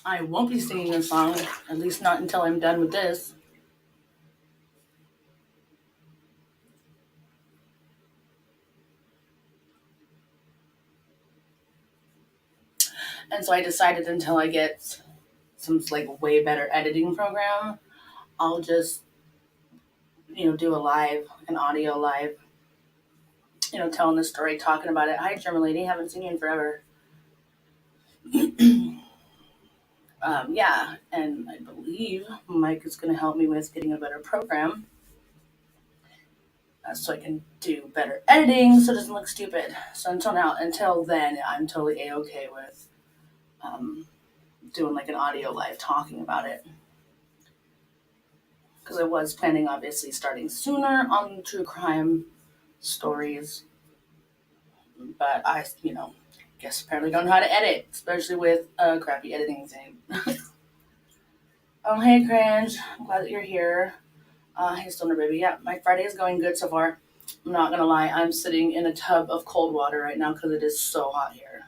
I won't be singing a song, at least not until I'm done with this. And so I decided until I get some like way better editing program, I'll just do an audio live, telling the story, talking about it. Hi, German lady, haven't seen you in forever. Yeah, and I believe Mike is going to help me with getting a better program so I can do better editing so it doesn't look stupid. So until then, I'm totally A-okay with doing like an audio live talking about it. Because I was planning, obviously, starting sooner on true crime stories, but I, guess apparently don't know how to edit, especially with a crappy editing thing. Oh, hey, Cringe. I'm glad that you're here. Hey, Stoner Baby. Yeah, my Friday is going good so far. I'm not gonna lie, I'm sitting in a tub of cold water right now because it is so hot here.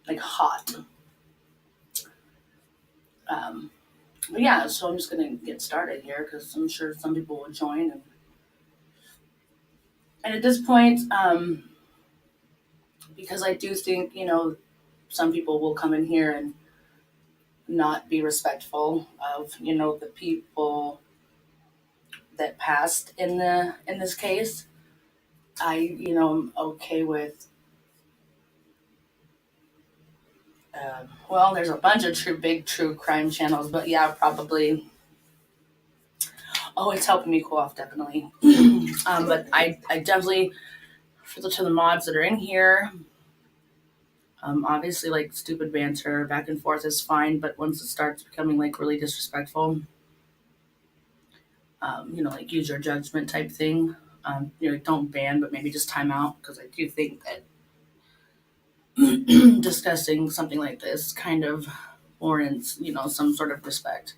Like, hot. Um, but yeah, so I'm just gonna get started here because I'm sure some people will join. And at this point, because I do think, some people will come in here and not be respectful of, the people that passed in this case. I, am okay with. Well, there's a bunch of big true crime channels, but yeah, probably. Oh, it's helping me cool off, definitely. But I definitely, to the mods that are in here, obviously, like stupid banter back and forth is fine, but once it starts becoming like really disrespectful, like use your judgment type thing. Don't ban, but maybe just time out because I do think that discussing something like this kind of warrants, some sort of respect.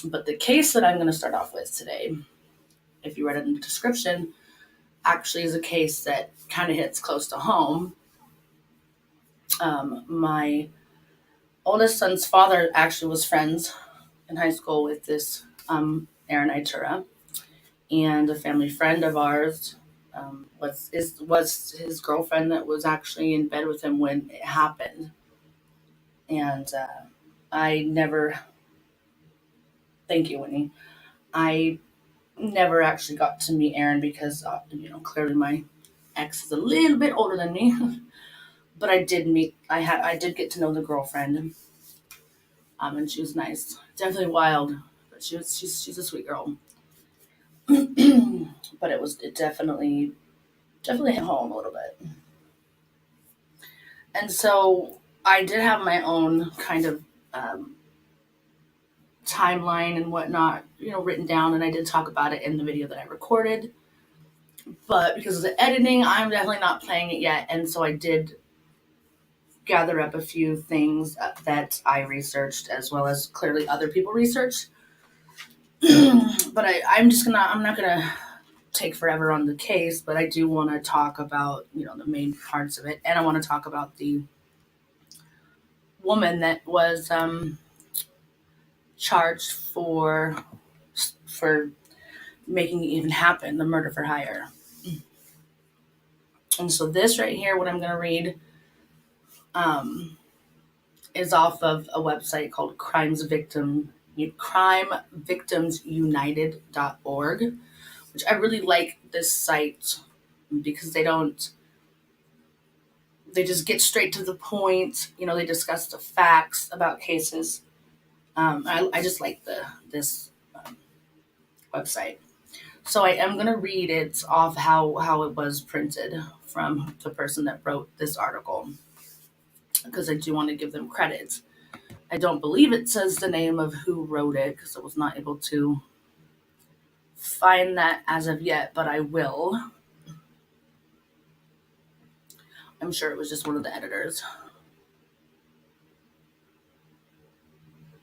But the case that I'm going to start off with today, if you read it in the description, actually is a case that kind of hits close to home. My oldest son's father actually was friends in high school with this Aaron Iturra, and a family friend of ours was his girlfriend that was actually in bed with him when it happened. And I never, thank you, Winnie. I never actually got to meet Aaron because clearly my ex is a little bit older than me. But I did get to know the girlfriend, and she was nice, definitely wild, but she's a sweet girl. But it definitely hit home a little bit. And so I did have my own kind of um, timeline and whatnot, written down, and I did talk about it in the video that I recorded. But because of the editing, I'm definitely not playing it yet, and so I did gather up a few things that I researched, as well as clearly other people researched. But I'm not gonna take forever on the case, but I do want to talk about the main parts of it, and I want to talk about the woman that was charged for making it even happen, the murder for hire. And so this right here, what I'm going to read, um, is off of a website called crimevictimsunited.org, which I really like this site because they just get straight to the point. They discuss the facts about cases. I just like this website. So I am going to read it off how it was printed from the person that wrote this article because I do want to give them credit. I don't believe it says the name of who wrote it because I was not able to find that as of yet, but I will. I'm sure it was just one of the editors.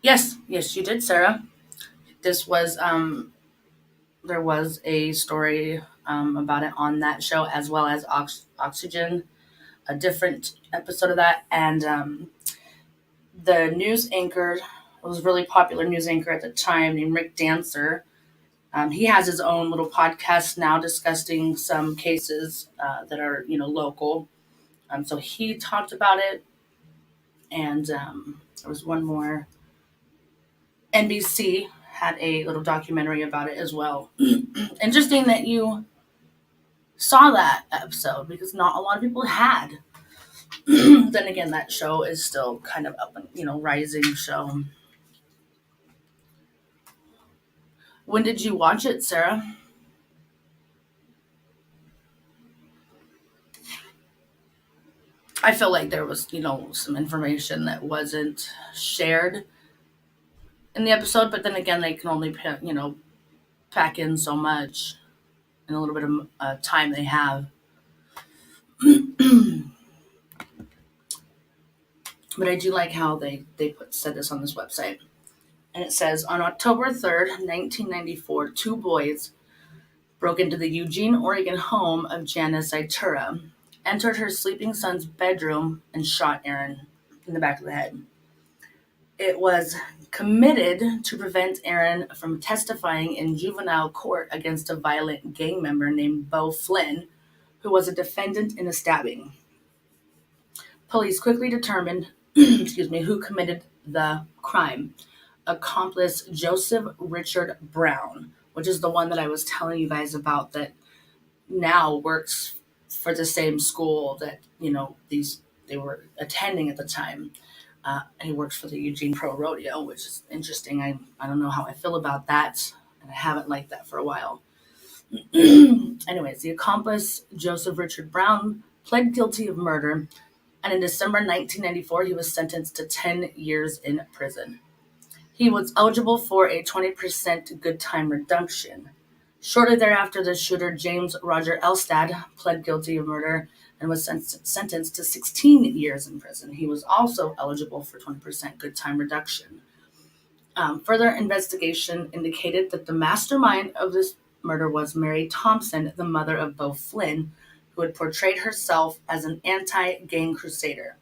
Yes, you did, Sarah. This was there was a story about it on that show as well as Oxygen, a different episode of that, and the news anchor was a really popular news anchor at the time named Rick Dancer. He has his own little podcast now discussing some cases that are, local. So he talked about it, and there was one more. NBC had a little documentary about it as well. Interesting that you saw that episode because not a lot of people had. Then again, that show is still kind of up and rising show. When did you watch it, Sarah? I feel like there was some information that wasn't shared in the episode, but then again, they can only pack in so much in a little bit of time they have. But I do like how they said this on this website. And it says, on October 3rd, 1994, two boys broke into the Eugene, Oregon home of Janice Iturra, entered her sleeping son's bedroom, and shot Aaron in the back of the head. It was committed to prevent Aaron from testifying in juvenile court against a violent gang member named Beau Flynn, who was a defendant in a stabbing. Police quickly determined who committed the crime. Accomplice Joseph Richard Brown, which is the one that I was telling you guys about that now works for the same school that they were attending at the time. He works for the Eugene Pro Rodeo, which is interesting. I don't know how I feel about that, and I haven't liked that for a while. Anyways, the accomplice Joseph Richard Brown pled guilty of murder, and in December 1994, he was sentenced to 10 years in prison. He was eligible for a 20% good time reduction. Shortly thereafter, the shooter, James Roger Elstad, pled guilty of murder and was sentenced to 16 years in prison. He was also eligible for 20% good time reduction. Further investigation indicated that the mastermind of this murder was Mary Thompson, the mother of Beau Flynn, who had portrayed herself as an anti-gang crusader.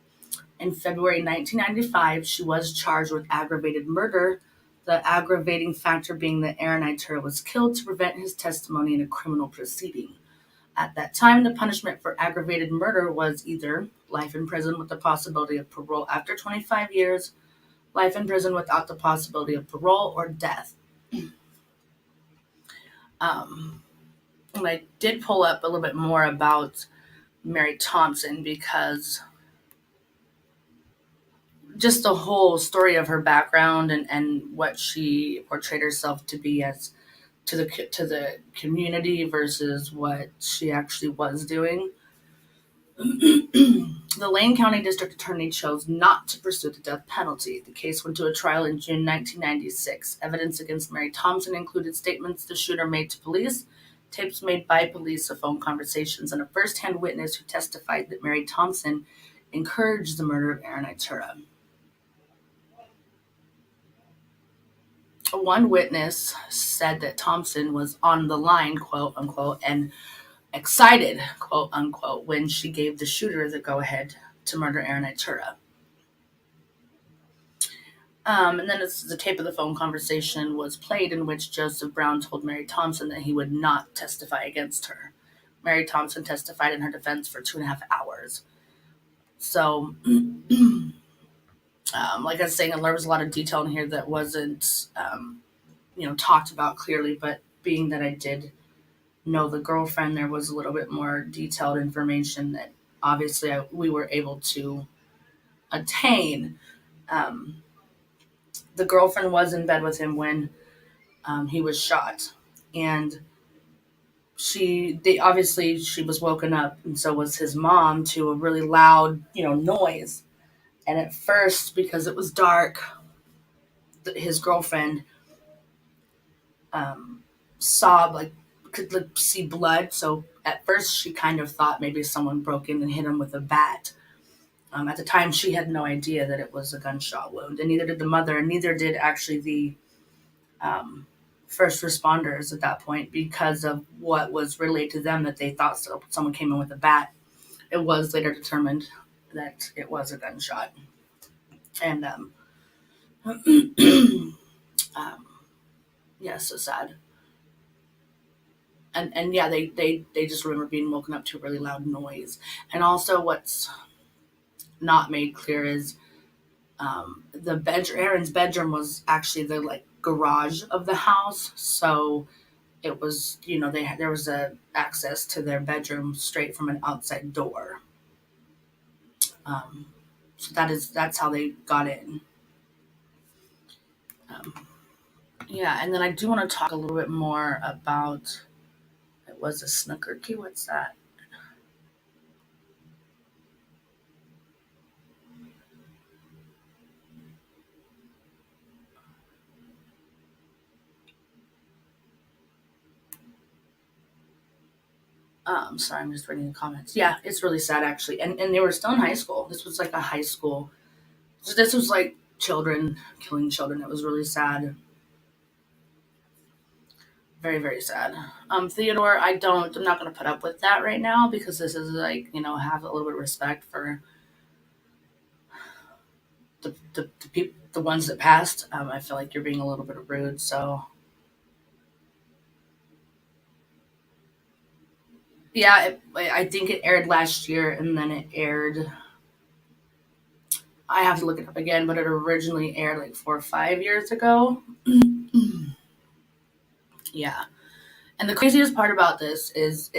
In February 1995, she was charged with aggravated murder, the aggravating factor being that Aaron Iturra was killed to prevent his testimony in a criminal proceeding. At that time, the punishment for aggravated murder was either life in prison with the possibility of parole after 25 years, life in prison without the possibility of parole, or death. And I did pull up a little bit more about Mary Thompson because just the whole story of her background and what she portrayed herself to be as to the community versus what she actually was doing. The Lane County District Attorney chose not to pursue the death penalty. The case went to a trial in June 1996. Evidence against Mary Thompson included statements the shooter made to police, tapes made by police of phone conversations, and a first-hand witness who testified that Mary Thompson encouraged the murder of Aaron Iturra. One witness said that Thompson was on the line, quote unquote, and excited, quote unquote, when she gave the shooter the go-ahead to murder Aaron Iturra. And then the tape of the phone conversation was played in which Joseph Brown told Mary Thompson that he would not testify against her. Mary Thompson testified in her defense for 2.5 hours. So, like I was saying, there was a lot of detail in here that wasn't, talked about clearly, but being that I did know the girlfriend, there was a little bit more detailed information that obviously we were able to attain. The girlfriend was in bed with him when he was shot, and she was woken up, and so was his mom, to a really loud noise. And at first, because it was dark, his girlfriend saw could see blood. So at first she kind of thought maybe someone broke in and hit him with a bat. At the time, she had no idea that it was a gunshot wound, and neither did the mother, and neither did actually the first responders at that point, because of what was relayed to them, that they thought someone came in with a bat. it was later determined that it was a gunshot. And um, yeah, so sad. And yeah, they just remember being woken up to a really loud noise. And also, what's not made clear is the bedroom. Aaron's bedroom was actually the like garage of the house, so it was, there was a access to their bedroom straight from an outside door. Um, so that's how they got in. Um, yeah, and then I do want to talk a little bit more about, it was a snooker key. What's that? Sorry, I'm just reading the comments. Yeah, it's really sad actually, and they were still in high school. This was like a high school. So this was like children killing children. It was really sad. Very, very sad. Theodore, I'm not going to put up with that right now because this is like, have a little bit of respect for the people, the ones that passed. I feel like you're being a little bit rude. So yeah, I think it aired last year and then it aired. I have to look it up again, but it originally aired like 4 or 5 years ago. Yeah, and the craziest part about this is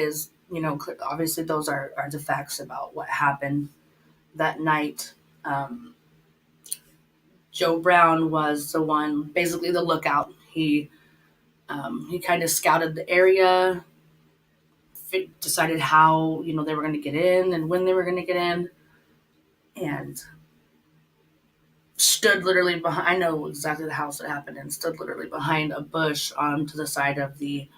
obviously those are the facts about what happened that night. Um, Joe Brown was the one, basically the lookout. He kind of scouted the area, decided how they were going to get in and when they were going to get in, and stood literally behind. I know exactly the house that happened and stood literally behind a bush on to the side of the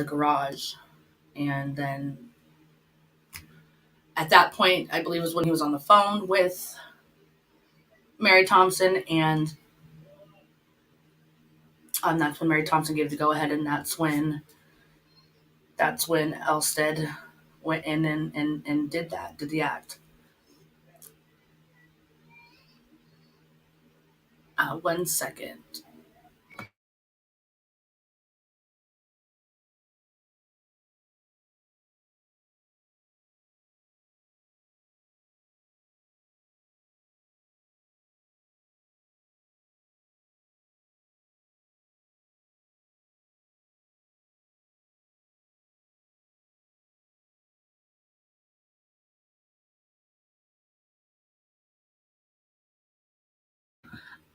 garage, and then at that point, I believe was when he was on the phone with Mary Thompson, and that's when Mary Thompson gave the go ahead, and that's when Elstead went in and did the act. 1 second.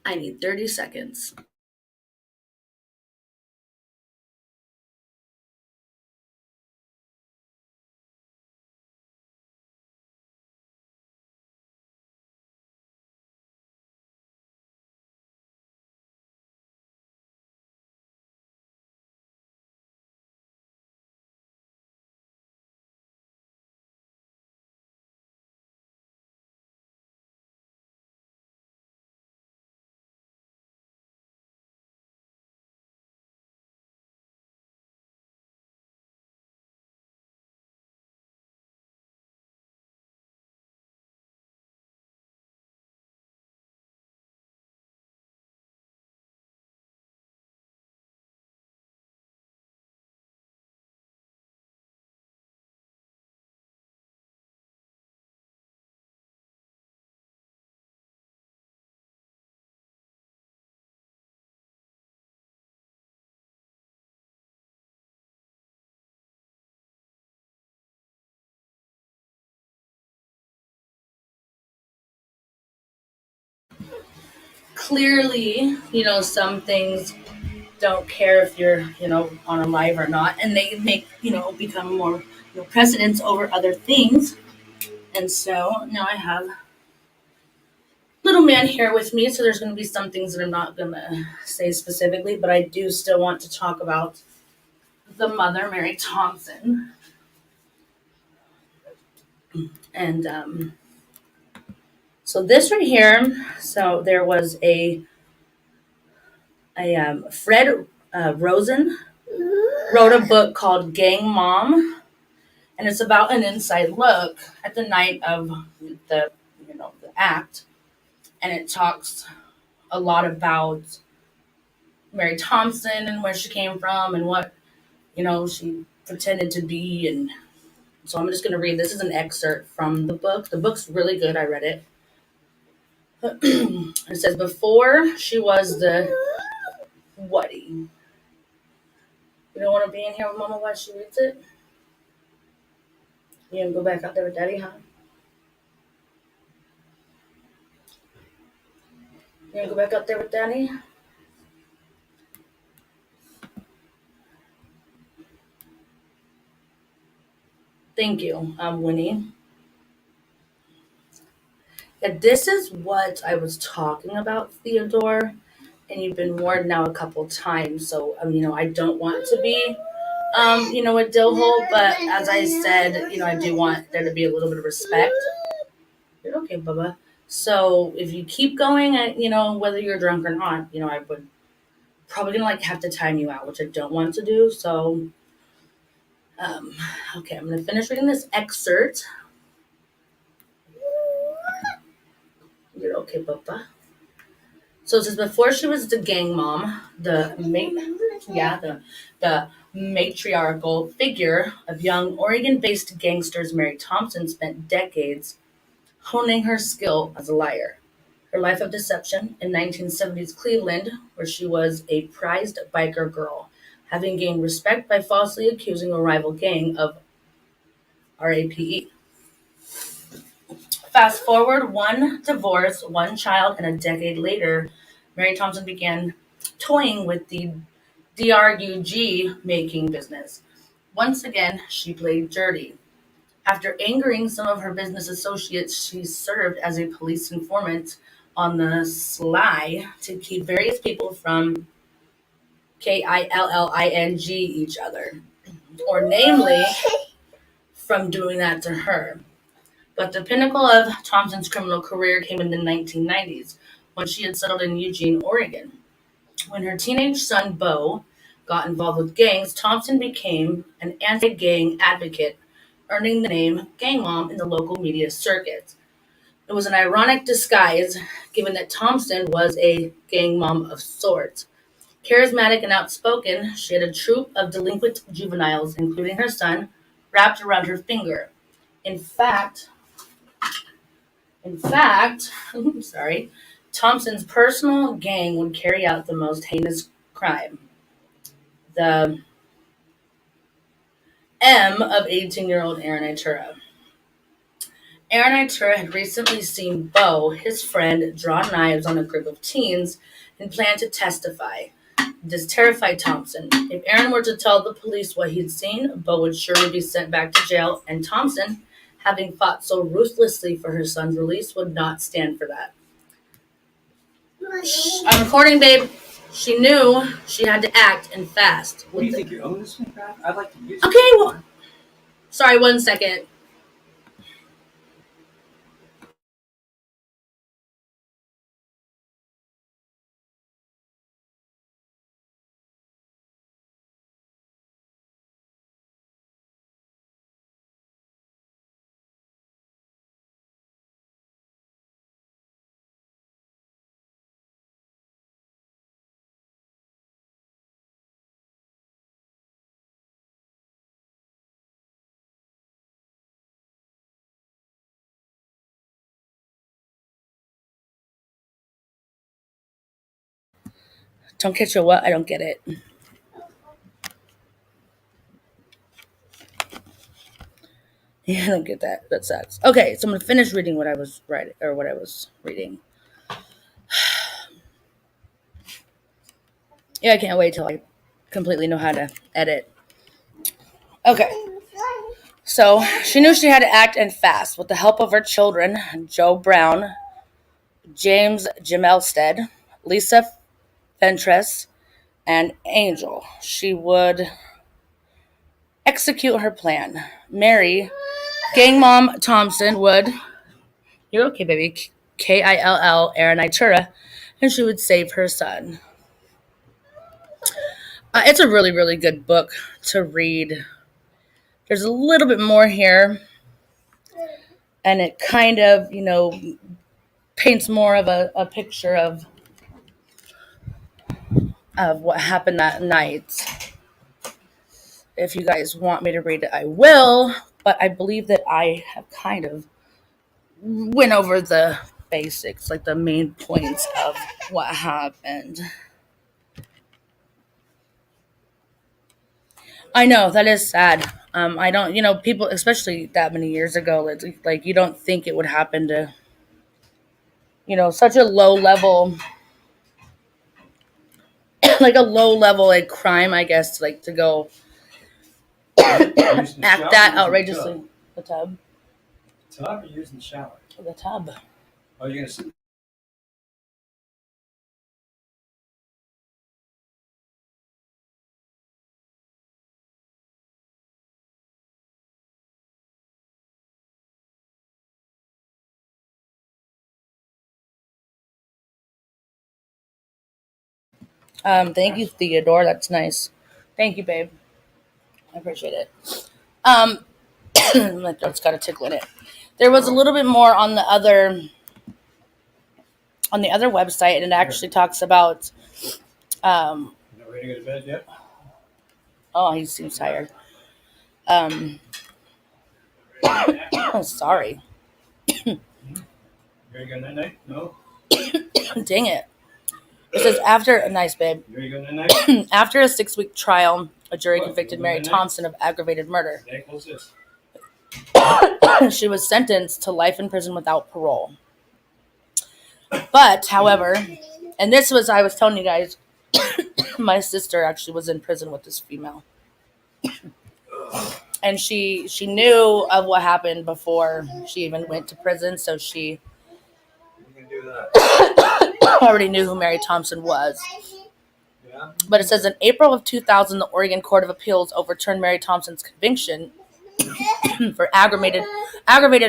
I need 30 seconds. Clearly, some things don't care if you're, on a live or not, and they make, become more, precedence over other things. And so now I have little man here with me, so there's going to be some things that I'm not going to say specifically, but I do still want to talk about the mother, Mary Thompson. And so this right here, so there was a Fred Rosen wrote a book called Gang Mom, and it's about an inside look at the night of the the act, and it talks a lot about Mary Thompson and where she came from and what she pretended to be. And so I'm just going to read. This is an excerpt from the book. The book's really good. I read it. It says, before she was the Woody. You don't want to be in here with Mama while she reads it? You gonna go back out there with Daddy, huh? You gonna go back out there with Daddy? Thank you, Winnie. Yeah, this is what I was talking about, Theodore, and you've been warned now a couple times. So, I don't want to be, a dill hole, but as I said, I do want there to be a little bit of respect. You're okay, Bubba. So if you keep going, whether you're drunk or not, I would probably gonna like have to time you out, which I don't want to do. So, um, okay, I'm gonna finish reading this excerpt. You're okay, Bubba. So it says before she was the gang mom, the matriarchal figure of young Oregon-based gangsters Mary Thompson spent decades honing her skill as a liar. Her life of deception in 1970s Cleveland, where she was a prized biker girl, having gained respect by falsely accusing a rival gang of R.I.P. Fast forward one divorce, one child, and a decade later, Mary Thompson began toying with the DRUG making business. Once again, she played dirty. After angering some of her business associates, she served as a police informant on the sly to keep various people from killing each other, or namely, from doing that to her. But the pinnacle of Thompson's criminal career came in the 1990s when she had settled in Eugene, Oregon. When her teenage son, Bo, got involved with gangs, Thompson became an anti gang advocate, earning the name Gang Mom in the local media circuit. It was an ironic disguise, given that Thompson was a gang mom of sorts. Charismatic and outspoken, she had a troop of delinquent juveniles, including her son, wrapped around her finger. In fact, sorry, Thompson's personal gang would carry out the most heinous crime. The M of 18-year-old Aaron Iturra. Aaron Iturra had recently seen Bo, his friend, draw knives on a group of teens and planned to testify. This terrified Thompson. If Aaron were to tell the police what he'd seen, Bo would surely be sent back to jail, and Thompson, having fought so ruthlessly for her son's release, would not stand for that. I'm recording, babe. She knew she had to act and fast. What do you think you own this one, Brad? I'd like to use it. Okay, well, sorry, 1 second. Don't catch your what? I don't get it. Yeah, I don't get that. That sucks. Okay, so I'm gonna finish reading what I was writing or what I was reading. Yeah, I can't wait till I completely know how to edit. Okay. So she knew she had to act and fast. With the help of her children, Joe Brown, James Jimelstead, Lisa Fentress, and Angel, she would execute her plan. Mary, gang mom Thompson, would, you're okay, baby, Kill Aaron Iturra, and she would save her son. It's a really, really good book to read. There's a little bit more here, and it kind of, paints more of a picture of what happened that night. If you guys want me to read it, I will, but I believe that I have kind of went over the basics, like the main points of what happened. I know that is sad. I don't, people, especially that many years ago, like you don't think it would happen to, such a low level, like a low level like crime, I guess, like to go Using the act shower that or using outrageously. The tub, the tub or using the shower? the tub. Oh, you're gonna sit. Thank you, Theodore. That's nice. Thank you, babe. I appreciate it. Um, my throat's got a tickle in it. There was a little bit more on the other website, and it actually talks about. You're not ready to go to bed yet? Oh, he seems tired. Sorry. You ready to go night night? No. Dang it. It says after nice babe. You ready to go night night? After a 6-week trial, a jury What? convicted You Mary want that Thompson of aggravated murder. Hey, close this. She was sentenced to life in prison without parole. But, however, and this was, I was telling you guys, my sister actually was in prison with this female. And she knew of what happened before she even went to prison, so she You can do that. already knew who Mary Thompson was. Yeah. But it says in April of 2000, the Oregon Court of Appeals overturned Mary Thompson's conviction for aggravated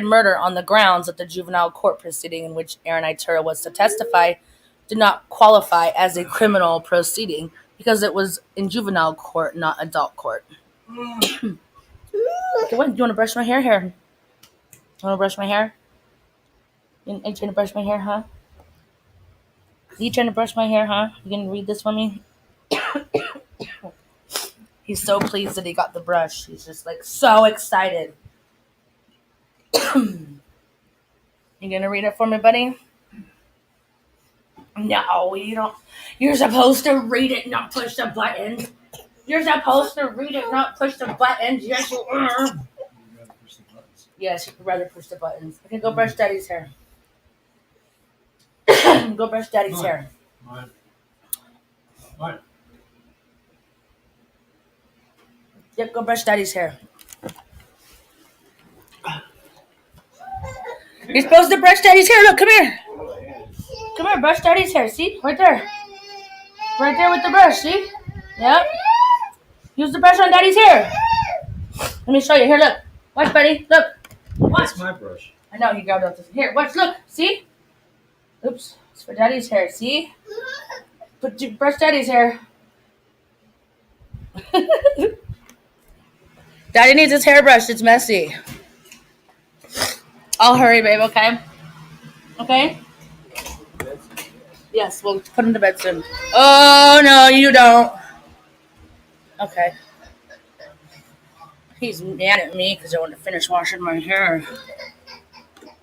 murder on the grounds that the juvenile court proceeding in which Aaron Iturra was to testify did not qualify as a criminal proceeding because it was in juvenile court, not adult court. Okay, what? Do you want to brush my hair here? You want to brush my hair? You trying to brush my hair, huh? You trying to brush my hair, huh? You gonna read this for me? He's so pleased that he got the brush. He's just like so excited. You gonna read it for me, buddy? No, you don't. You're supposed to read it, not push the buttons. You're supposed to read it, not push the buttons. Yes, you are. You gotta push the buttons. Yes, you'd rather push the buttons. Okay, go brush Daddy's hair. Go brush Daddy's hair. Mine. Mine. Yep, go brush Daddy's hair. You're supposed to brush Daddy's hair. Look, come here. Come here, brush Daddy's hair. See? Right there. Right there with the brush, see? Yep. Use the brush on Daddy's hair. Let me show you. Here, look. Watch, buddy. Look. Watch. That's my brush. I know, he grabbed it. Here, watch, look. See? Oops. It's for Daddy's hair. See? Brush Daddy's hair. Daddy needs his hair brushed. It's messy. I'll hurry, babe, okay? Okay? Yes, we'll put him to bed soon. Oh, no, you don't. Okay. He's mad at me because I want to finish washing my hair.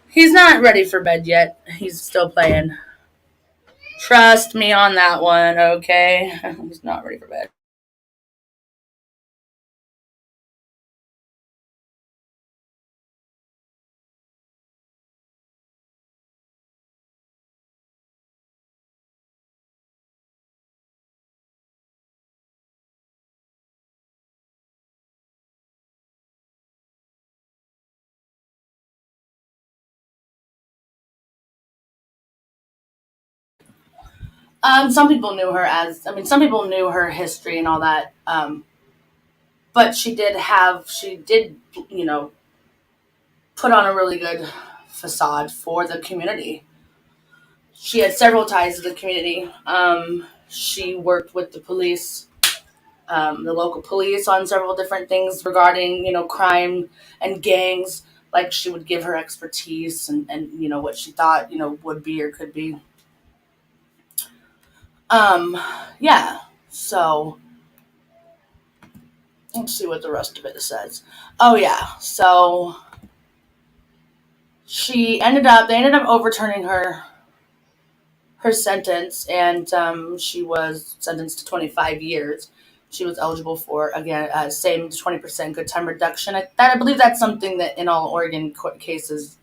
He's not ready for bed yet. He's still playing. Trust me on that one, okay? He's not ready for bed. Some people knew her as, some people knew her history and all that. But she did, put on a really good facade for the community. She had several ties to the community. She worked with the police the local police on several different things regarding, crime and gangs. Like, she would give her expertise and what she thought, would be or could be. Um, yeah. So let's see what the rest of it says. Oh yeah. So they ended up overturning her sentence, and she was sentenced to 25 years. She was eligible for, again, same 20% good time reduction. I believe that's something that in all Oregon court cases,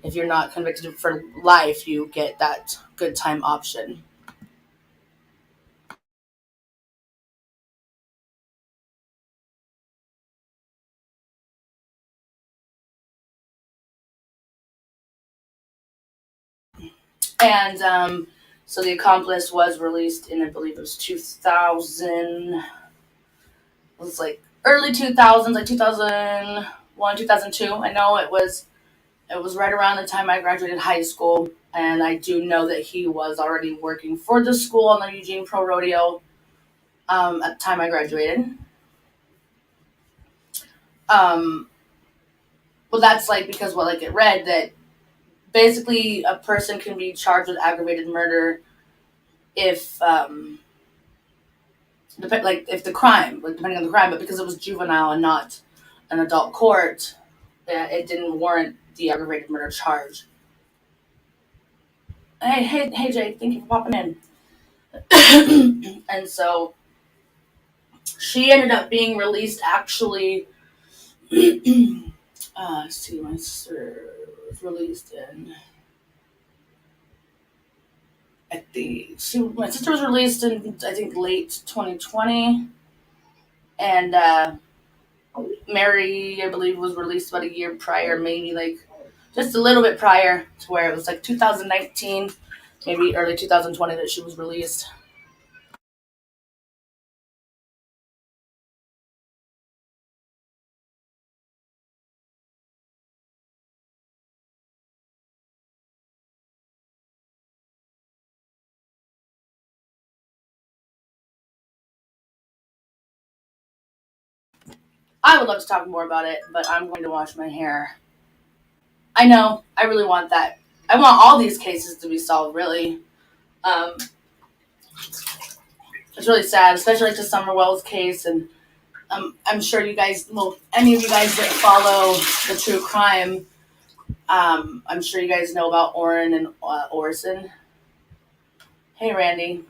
if you're not convicted for life, you get that good time option. And so the accomplice was released in, I believe it was 2000. It was like early 2000s, like 2001, 2002. I know it was right around the time I graduated high school, and I do know that he was already working for the school on the Eugene Pro Rodeo at the time I graduated. Um, well, that's like because what like it read that basically a person can be charged with aggravated murder if like if the crime, like depending on the crime, but because it was juvenile and not an adult court, it didn't warrant the aggravated murder charge. Hey, Jay, thank you for popping in. And so she ended up being released actually. Let's see, my sister was released in. My sister was released in, I think, late 2020, and Mary, I believe, was released about a year prior, maybe like just a little bit prior to where it was like 2019, maybe early 2020 that she was released. I would love to talk more about it, but I'm going to wash my hair. I know, I really want that. I want all these cases to be solved, really. Um, it's really sad, especially like the Summerwell's case, and I'm sure you guys, well, any of you guys that follow the true crime, I'm sure you guys know about Orrin and Orson. Hey, Randy.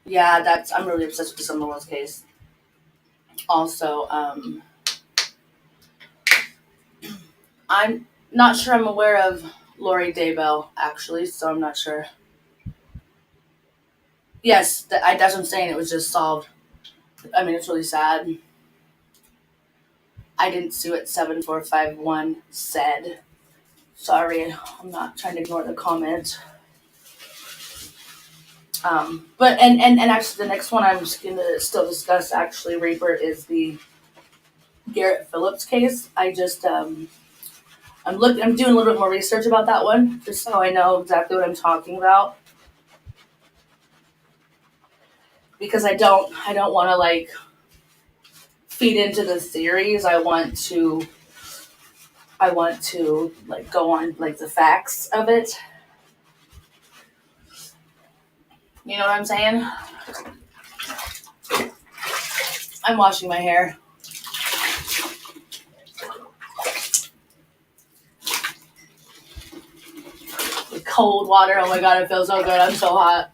Yeah, I'm really obsessed with the Summerwell's case. Also, I'm not sure I'm aware of Lori Daybell, actually, so I'm not sure. Yes, that's what I'm saying. It was just solved. I mean, it's really sad. I didn't see what 7451 said. Sorry, I'm not trying to ignore the comment. But and actually, the next one I'm just gonna still discuss actually, Reaper, is the Garrett Phillips case. I'm doing a little bit more research about that one, just so I know exactly what I'm talking about. Because I don't want to like feed into the series. I want to I want to like go on like the facts of it. You know what I'm saying? I'm washing my hair with cold water. Oh my god, it feels so good. I'm so hot.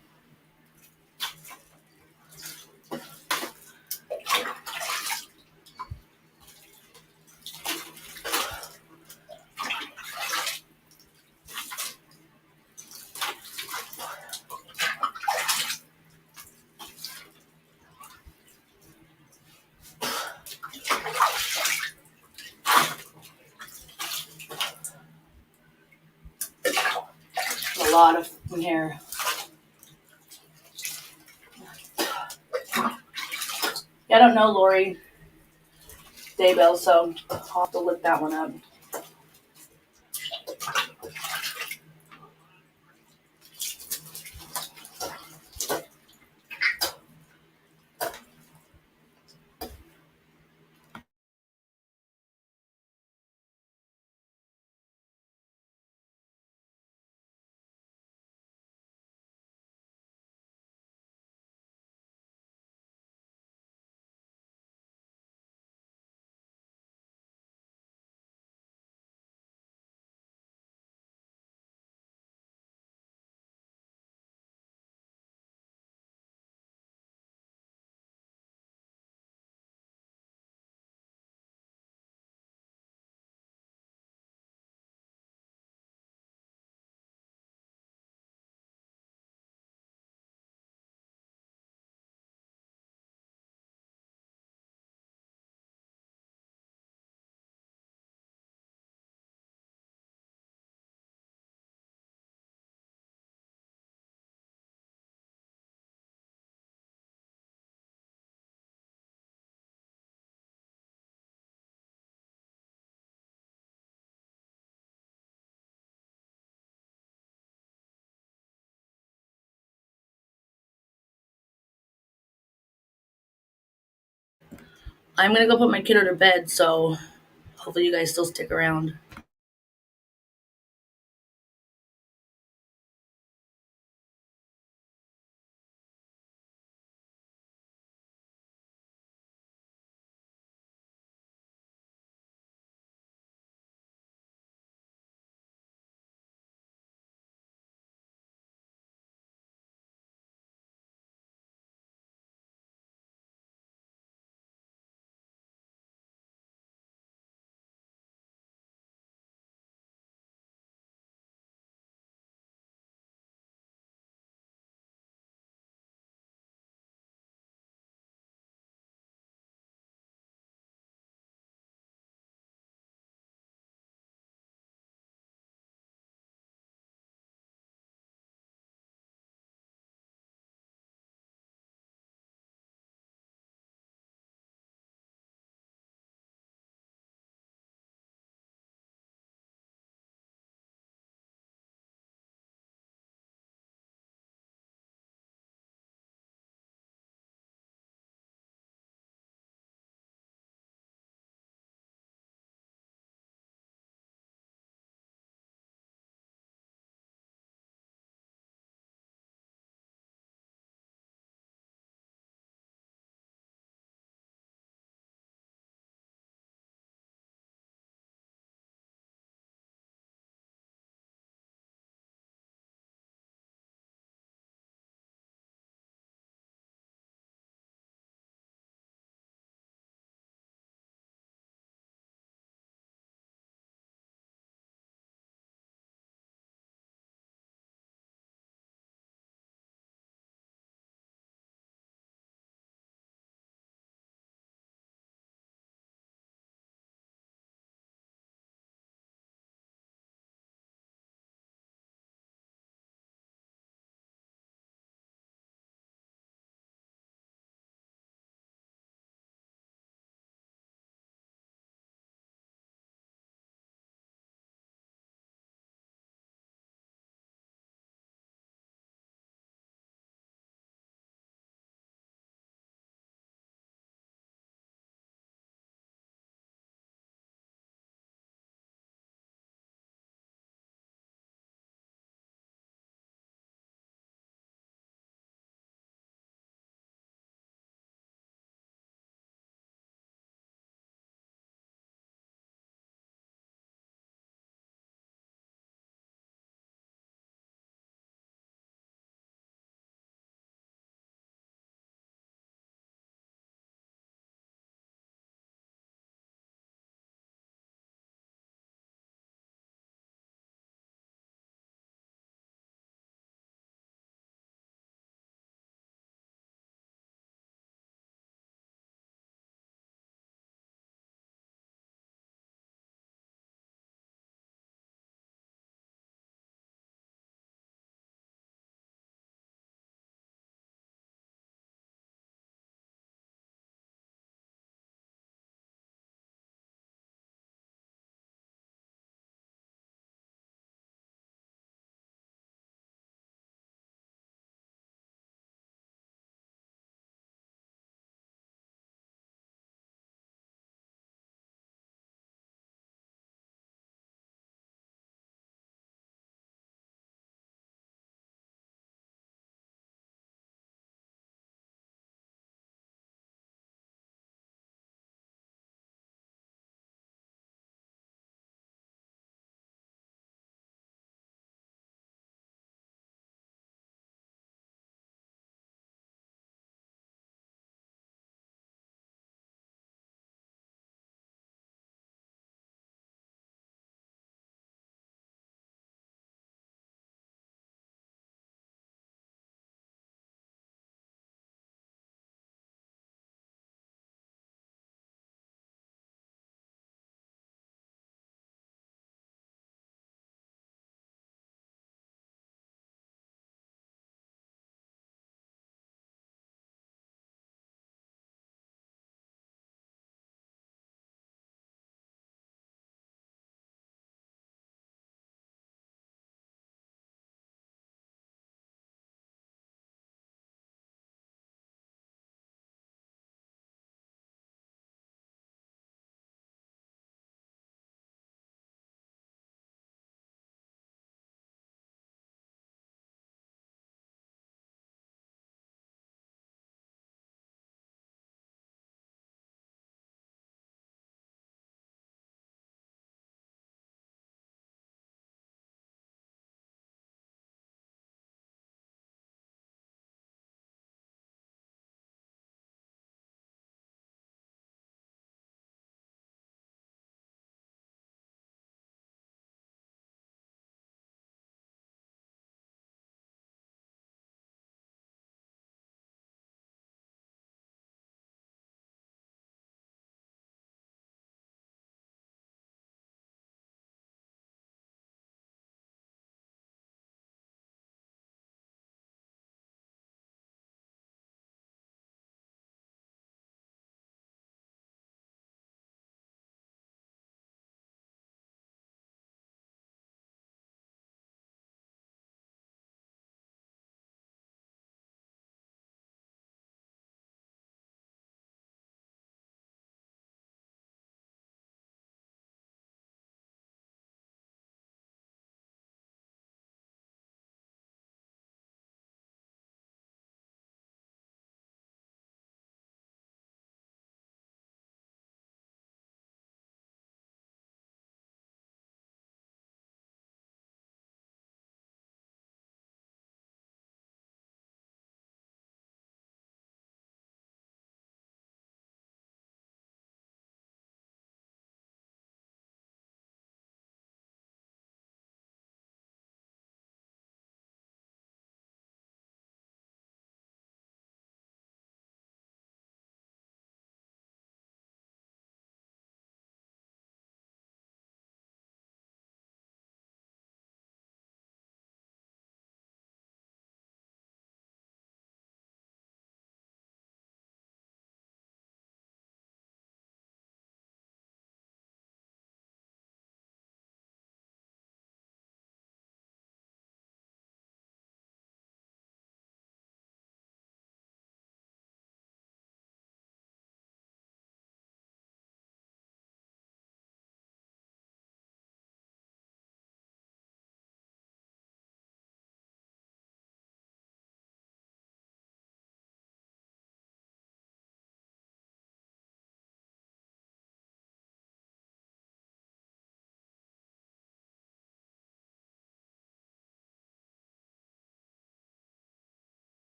A lot of hair. Yeah, I don't know Lori Daybell, so I'll have to look that one up. I'm gonna go put my kiddo to bed, so hopefully you guys still stick around.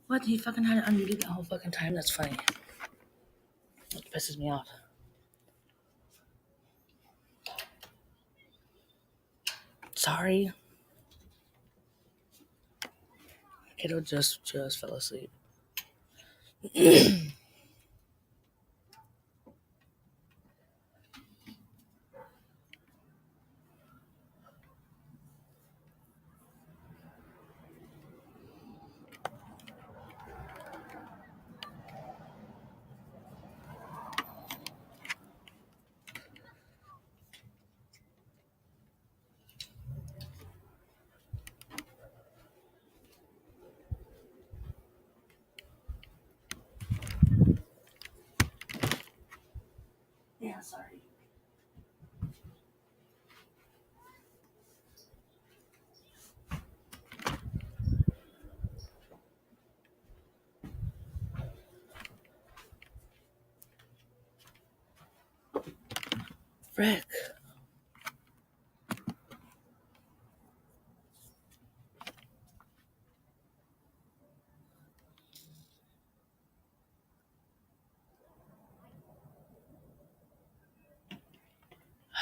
What? He fucking had it unmuted the whole fucking time? That's funny. It pisses me off. Sorry. Kiddo just fell asleep. Yeah, sorry. Frick.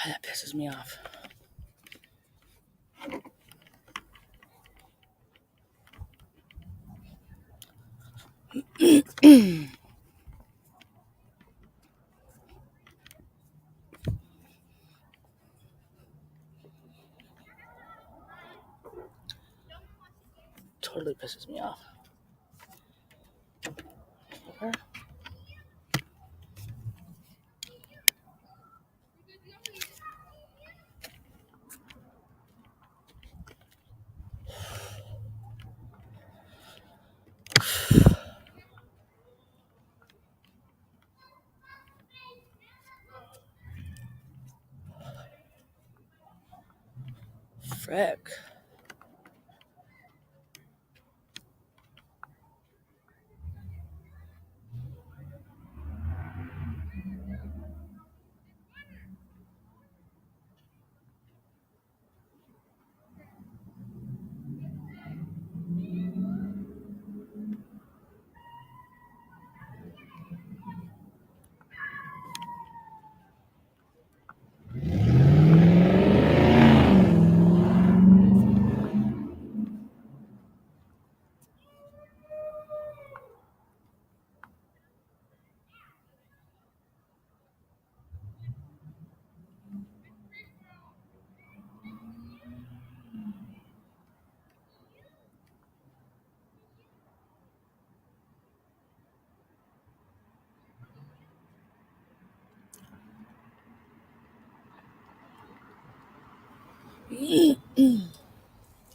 That pisses me off. Totally pisses me off. Okay. Frick.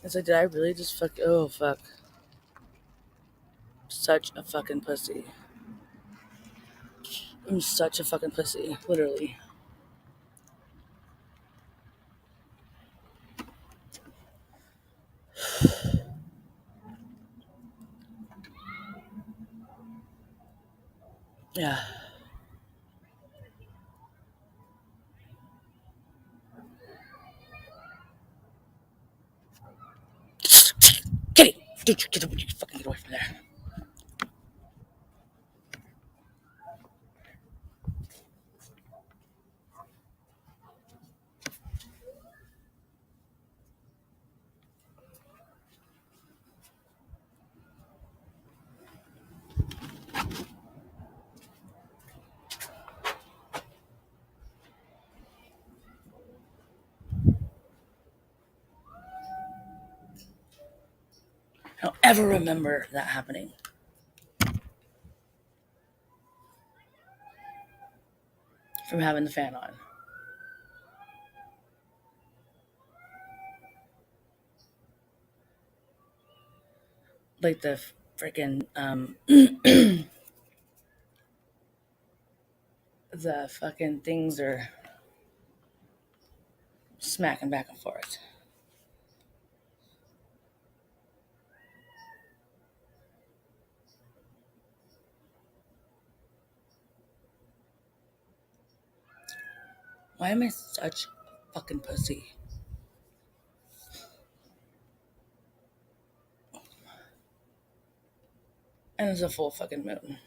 It's like, did I really just fuck? Oh, fuck. Such a fucking pussy. I'm such a fucking pussy. Literally. Yeah. Kitty! Get away from there. I don't ever remember that happening. From having the fan on. Like the freaking the fucking things are smacking back and forth. Why am I such a fucking pussy? And it's a full fucking moon.